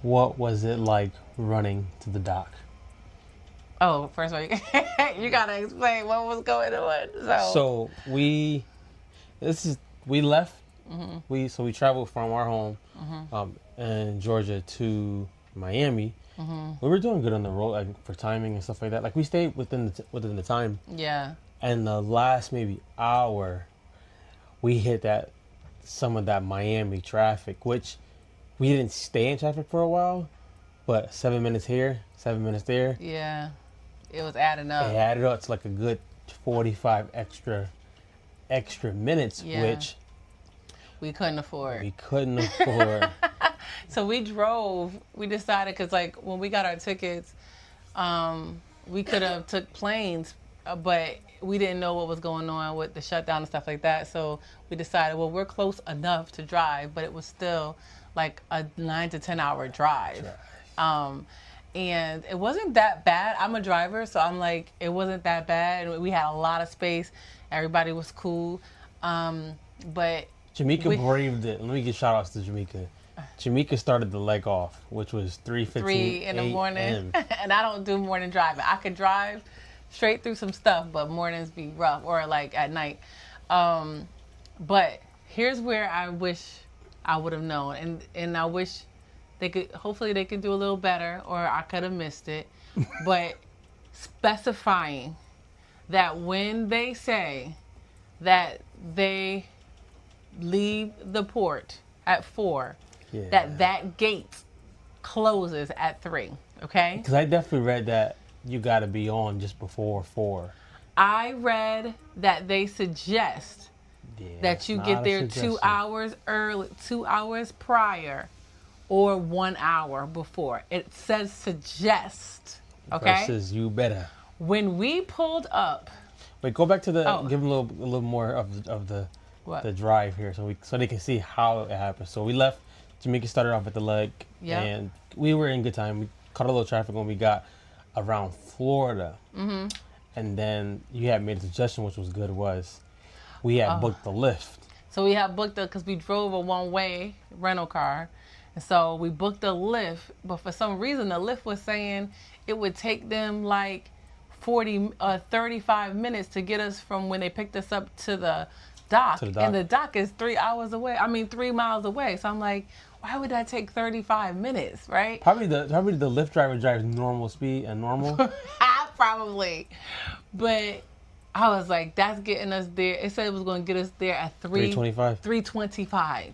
What was it like running to the dock? Oh, first of all, you gotta explain what was going on. So we left. We traveled from our home in Georgia to Miami. We were doing good on the road, like for timing and stuff like that. Like we stayed within the time. Yeah. And the last maybe hour, we hit some of that Miami traffic, which we didn't stay in traffic for a while, but 7 minutes here, 7 minutes there. Yeah. It was adding up. It added up to like a good 45 extra minutes, Yeah. which we couldn't afford. we couldn't afford. So we decided, because like when we got our tickets, we could have took planes, but we didn't know what was going on with the shutdown and stuff like that. So we decided, well, we're close enough to drive, but it was still like a 9 to 10 hour drive. And it wasn't that bad. I'm a driver, so I'm like, it wasn't that bad. And we had a lot of space. Everybody was cool. But Jamaica braved it. Let me give shout outs to Jamaica. Jamaica started the leg off, which was 3:15 3 in the morning. And I don't do morning driving. I could drive straight through some stuff, but mornings be rough, or like at night. But here's where I wish I would have known, and I wish hopefully they could do a little better, or I could have missed it. But specifying that when they say that they leave the port at 4, that gate closes at 3. Okay? Because I definitely read that you got to be on just before 4. I read that they suggest that you get there 2 hours early, 2 hours prior, or 1 hour before. It says suggest. Okay? Versus you better. When we pulled up. Wait, go back to give them a little more of the drive here, so they can see how it happened. So we left. Jamaica started off at the leg, and we were in good time. We caught a little traffic when we got around Florida, and then you had made a suggestion, which was good. Was we had booked the lift? So we had booked because we drove a one-way rental car, and so we booked a lift. But for some reason, the lift was saying it would take them like 35 minutes to get us from when they picked us up to the dock. And the dock is 3 hours away. 3 miles away. So I'm like, why would that take 35 minutes, right? Probably the Lyft driver drives normal speed and normal. Probably. But I was like, that's getting us there. It said it was going to get us there at 3:25. 3:25.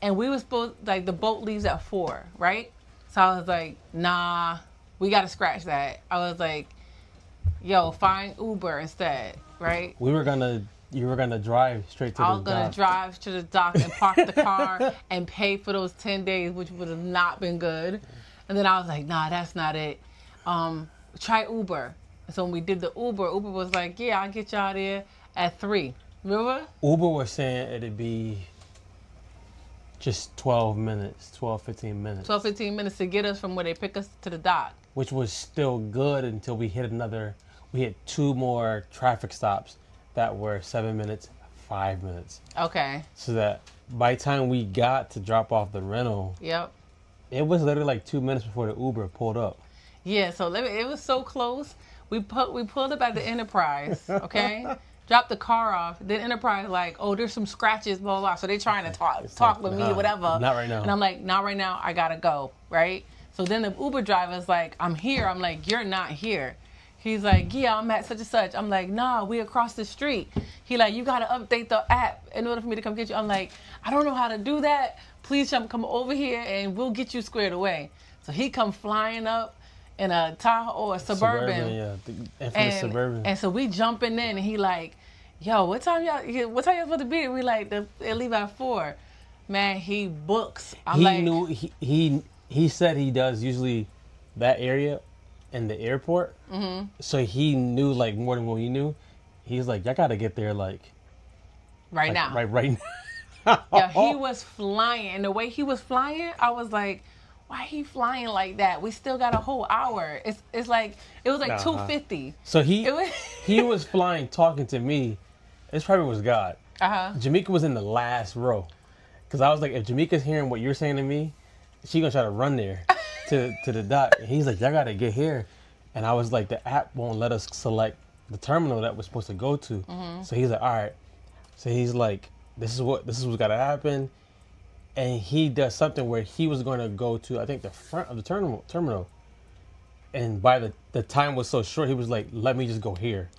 And we were supposed, like, the boat leaves at 4, right? So I was like, nah, we got to scratch that. I was like, yo, find Uber instead, right? You were gonna drive straight to the dock. I was gonna drive to the dock and park the car and pay for those 10 days, which would have not been good. And then I was like, nah, that's not it. Try Uber. So when we did the Uber was like, yeah, I'll get y'all there at 3. Remember? Uber was saying it'd be just 12 minutes, 15 minutes. 15 minutes to get us from where they pick us to the dock. Which was still good until we hit 2 more traffic stops that were 7 minutes, 5 minutes. Okay. So that by the time we got to drop off the rental, it was literally like 2 minutes before the Uber pulled up. Yeah, so it was so close. We pulled up at the Enterprise, okay? Dropped the car off. Then Enterprise like, oh, there's some scratches, blah, blah, blah. So they trying to talk with me, whatever. Not right now. And I'm like, not right now. I got to go, right? So then the Uber driver's like, I'm here. I'm like, you're not here. He's like, yeah, I'm at such and such. I'm like, nah, we across the street. He like, you got to update the app in order for me to come get you. I'm like, I don't know how to do that. Please come over here and we'll get you squared away. So he come flying up in a Tahoe or a Suburban. The infamous Suburban. And so we jumping in and he like, yo, what time y'all supposed to be? We like, they leave at 4. Man, he books. He said he does usually that area in the airport. Mm-hmm. So he knew like more than what we knew. He's like, I gotta get there like right now. Right now. Yeah, he was flying. And the way he was flying, I was like, why he flying like that? We still got a whole hour. It's like, it was like 2:50. So he was flying talking to me. This probably was God. Jamaica was in the last row. Because I was like, if Jamaica's hearing what you're saying to me, she gonna try to run there to the dock. And he's like, y'all gotta get here. And I was like, the app won't let us select the terminal that we're supposed to go to. So he's like, all right. So he's like, this is what's gotta happen. And he does something where he was going to go to, I think, the front of the terminal. And by the time was so short, he was like, let me just go here.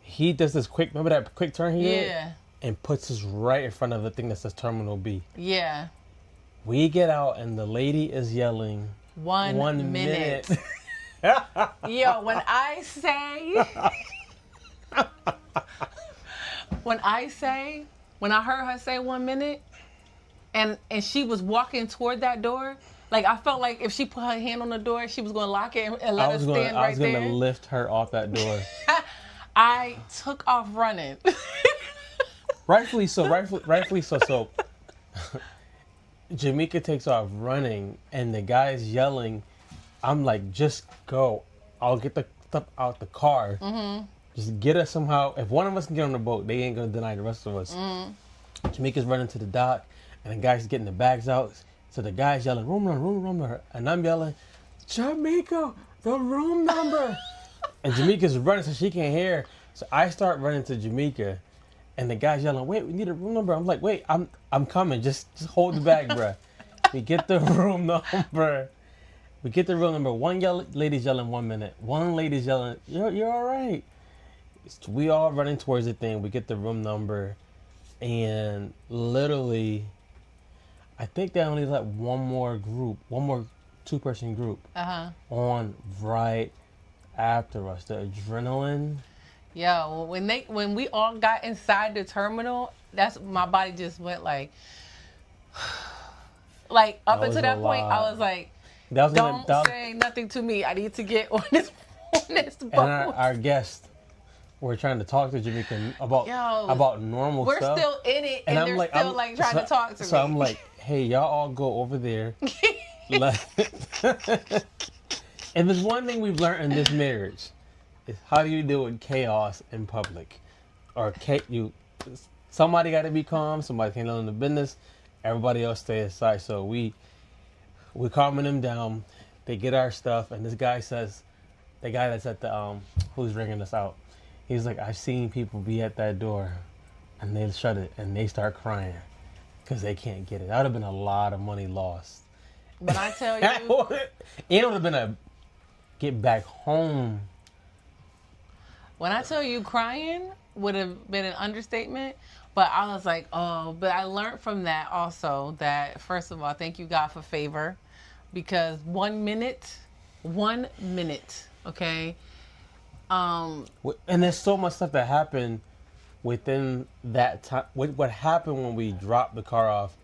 He does this quick, remember that quick turn he did? And puts us right in front of the thing that says Terminal B. Yeah. We get out and the lady is yelling, one minute. Yo, when I heard her say 1 minute, and she was walking toward that door, like I felt like if she put her hand on the door, she was going to lock it and let us stand right there. I was going to lift her off that door. I took off running. Rightfully so. So Jamaica takes off running, and the guy's yelling. I'm like, just go. I'll get the stuff out the car. Just get us somehow. If one of us can get on the boat, they ain't gonna deny the rest of us. Jamaica's running to the dock, and the guy's getting the bags out. So the guy's yelling, room number. And I'm yelling, Jamaica, the room number. And Jamaica's running so she can't hear. So I start running to Jamaica, and the guy's yelling, wait, we need a room number. I'm like, wait, I'm coming. Just hold the bag, bruh. We get the room number. One lady's yelling 1 minute. One lady's yelling, you're all right. We all running towards the thing. We get the room number. And literally, I think they only let one more 2-person group on right after us. The adrenaline. Yo, when we all got inside the terminal, my body just went like up until that point, I was like, don't say nothing to me. I need to get on this boat. And our guests were trying to talk to Jamaica about normal stuff. We're still in it, and they're still trying to talk to me. So I'm like, hey, y'all all go over there. If there's one thing we've learned in this marriage, is how do you deal with chaos in public? Or somebody got to be calm, somebody handling the business, everybody else stay aside. So we're calming them down. They get our stuff, and this guy says, the guy that's at the who's ringing us out, he's like, I've seen people be at that door, and they shut it, and they start crying because they can't get it. That would have been a lot of money lost. But I tell you, it would have been a get back home. When I tell you crying would have been an understatement, but I was like, oh, but I learned from that also that, first of all, thank you, God, for favor, because 1 minute, okay? And there's so much stuff that happened within that time. What happened when we dropped the car off,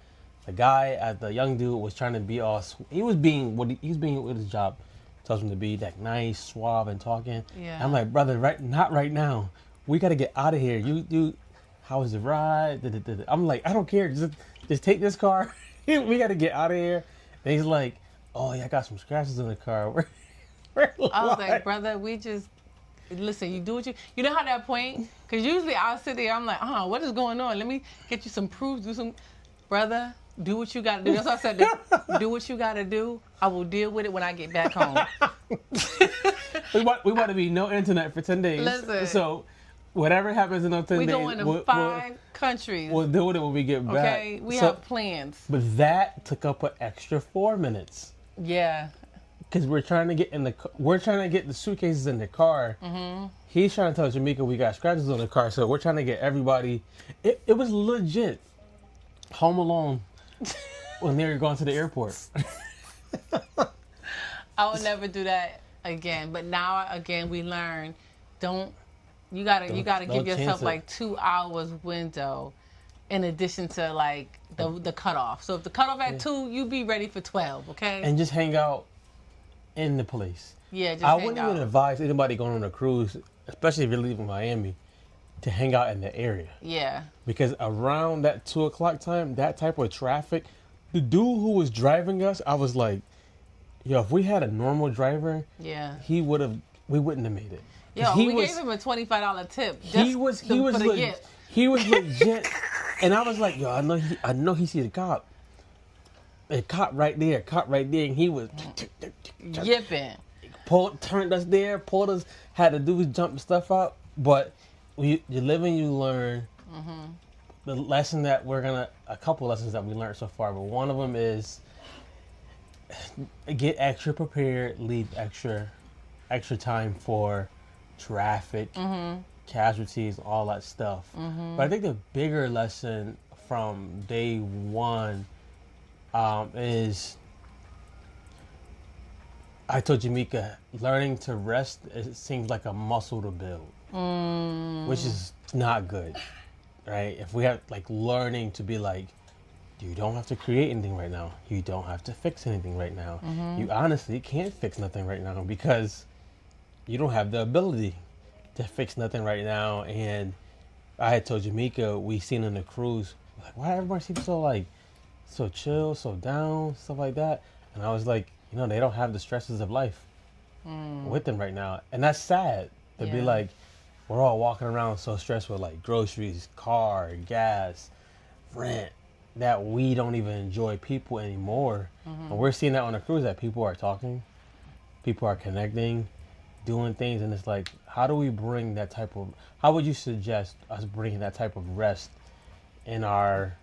the young dude was trying to be all, he was being with his job. Tells him to be like nice, suave, and talking. Yeah. I'm like, brother, not right now. We got to get out of here. You, how was the ride? I'm like, I don't care. Just take this car. We got to get out of here. And he's like, oh yeah, I got some scratches in the car. I was like, brother, listen, you do what you know how that point? Because usually I'll sit there, I'm like, what is going on? Let me get you some proof, brother. Do what you got to do. That's what I said. Do what you got to do. I will deal with it when I get back home. we want to be no internet for 10 days. Listen. So whatever happens in those 10 days. We going to 5 countries. We'll deal with it when we get back. Okay, we have plans. But that took up an extra 4 minutes. Yeah. Because we're trying to get the suitcases in the car. Mm-hmm. He's trying to tell Jamaica we got scratches on the car. So we're trying to get everybody. It was legit. Home Alone. When they were going to the airport. I would never do that again. But now again we learn, you gotta give yourself like 2 hours window in addition to like the cutoff. So if the cutoff at 2, you be ready for 12, okay? And just hang out in the place. Yeah, I wouldn't even advise anybody going on a cruise, especially if you're leaving Miami, to hang out in the area. Yeah. Because around that 2 o'clock time, that type of traffic, the dude who was driving us, I was like, yo, if we had a normal driver, we wouldn't have made it. Yo, we gave him a $25 tip. He was legit. And I was like, yo, I know he see the cop. it caught right there, and he was yipping. Turned us there, pulled us, had to do jump stuff up. But you live and you learn. Mm-hmm. The lesson that a couple lessons that we learned so far, but one of them is get extra prepared, leave extra time for traffic, casualties, all that stuff. Mm-hmm. But I think the bigger lesson from day one is, I told Jamaica, learning to rest, it seems like a muscle to build, which is not good, right? If we have learning to be you don't have to create anything right now. You don't have to fix anything right now. Mm-hmm. You honestly can't fix nothing right now because you don't have the ability to fix nothing right now. And I had told Jamaica, we seen on the cruise, why everybody seems so chill, so down, stuff like that. And I was like, they don't have the stresses of life with them right now. And that's sad to be we're all walking around so stressed with groceries, car, gas, rent, that we don't even enjoy people anymore. Mm-hmm. And we're seeing that on the cruise, that people are talking, people are connecting, doing things. And it's how do we bring that type of, how would you suggest us bringing that type of rest in our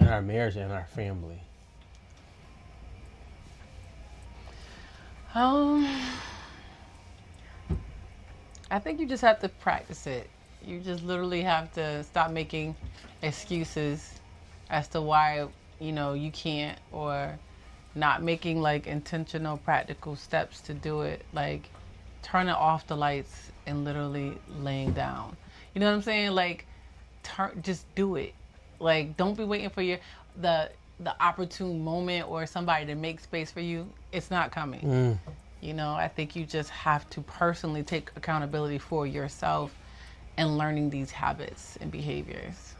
marriage and our family? I think you just have to practice it. You just literally have to stop making excuses as to why, you can't, or not making intentional practical steps to do it. Turning off the lights and literally laying down. You know what I'm saying? Just do it. Don't be waiting for the opportune moment or somebody to make space for you. It's not coming. I think you just have to personally take accountability for yourself and learning these habits and behaviors.